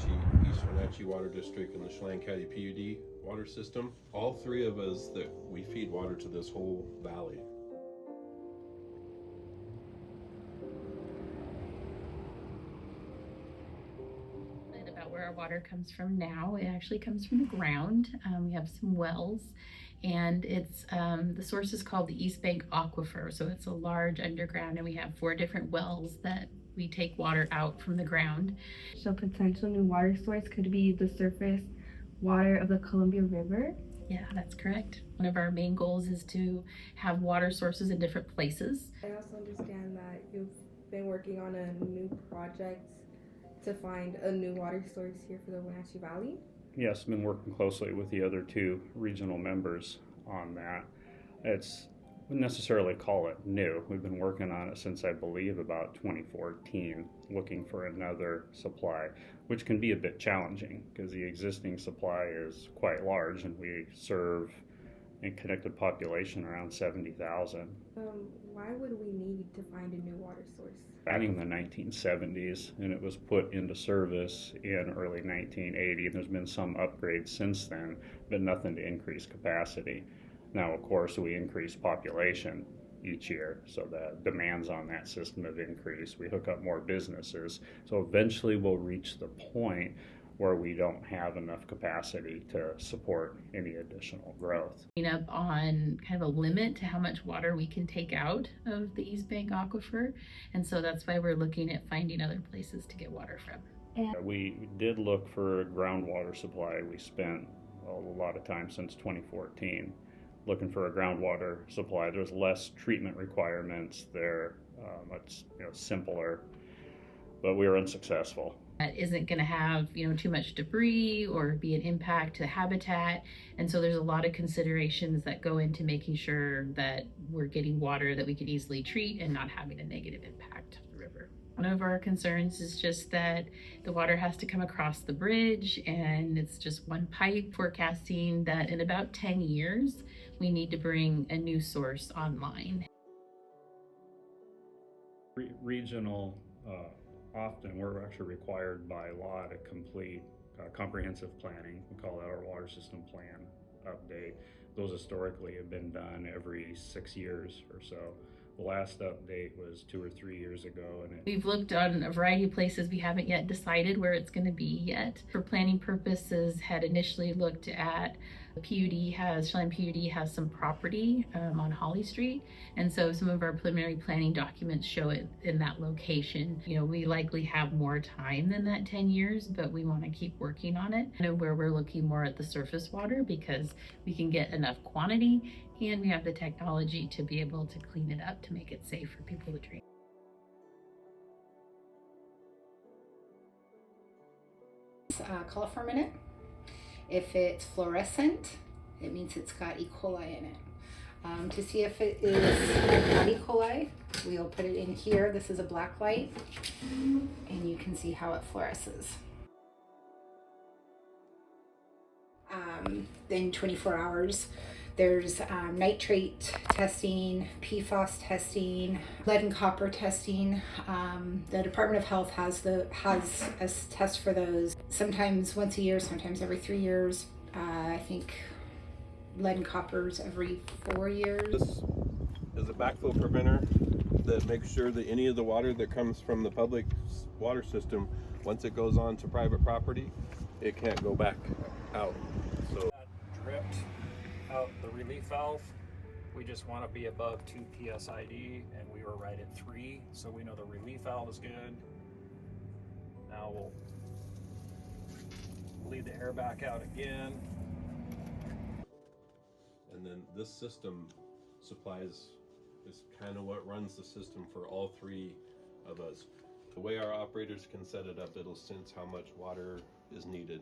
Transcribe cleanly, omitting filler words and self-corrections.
Wenatchee, East Wenatchee Water District, and the Chelan County PUD water system. All three of us that we feed water to this whole valley. About where our water comes from now. It actually comes from the ground. We have some wells, and it's the source is called the East Bank Aquifer. So it's a large underground, and we have 4 different wells that we take water out from the ground. So potential new water source could be the surface water of the Columbia River. Yeah, that's correct. One of our main goals is to have water sources in different places. I also understand that you've been working on a new project to find a new water source here for the Wenatchee Valley. Yes, I've been working closely with the other 2 regional members on that. It's wouldn't necessarily call it new. We've been working on it since I believe about 2014, looking for another supply, which can be a bit challenging because the existing supply is quite large and we serve a connected population around 70,000. Why would we need to find a new water source? Back in the 1970s, and it was put into service in early 1980, and there's been some upgrades since then, but nothing to increase capacity. Now, of course, we increase population each year, so the demands on that system have increased. We hook up more businesses, so eventually we'll reach the point where we don't have enough capacity to support any additional growth. Up on kind of a limit to how much water we can take out of the East Bank Aquifer, and so that's why we're looking at finding other places to get water from. We did look for a groundwater supply. We spent a lot of time since 2014 looking for a groundwater supply. There's less treatment requirements there. It's simpler, but we were unsuccessful. That isn't going to have too much debris or be an impact to habitat, and so there's a lot of considerations that go into making sure that we're getting water that we can easily treat and not having a negative impact on the river. One of our concerns is just that the water has to come across the bridge, and it's just one pipe. Forecasting that in about 10 years we need to bring a new source online. Regional often we're actually required by law to complete comprehensive planning. We call that our water system plan update. Those historically have been done every 6 years or so. The last update was 2 or 3 years ago. We've looked on a variety of places. We haven't yet decided where it's going to be yet. For planning purposes, had initially looked at Chelan PUD has some property on Holly Street, and so some of our preliminary planning documents show it in that location. We likely have more time than that 10 years, but we want to keep working on it. Where we're looking more at the surface water because we can get enough quantity and we have the technology to be able to clean it up to make it safe for people to drink. Color for a minute. If it's fluorescent, it means it's got E. coli in it. To see if it is not E. coli, we'll put it in here. This is a black light, and you can see how it fluoresces. In 24 hours, there's nitrate testing, PFAS testing, lead and copper testing. The Department of Health has a test for those. Sometimes once a year, sometimes every 3 years. I think lead and copper's every 4 years. This is a backflow preventer that makes sure that any of the water that comes from the public water system, once it goes on to private property, it can't go back out. So dripped out the relief valve. We just want to be above 2 psid, and we were right at 3, so we know the relief valve is good. Now we'll lead the air back out again. And then this system supplies is kind of what runs the system for all 3 of us. The way our operators can set it up, it'll sense how much water is needed.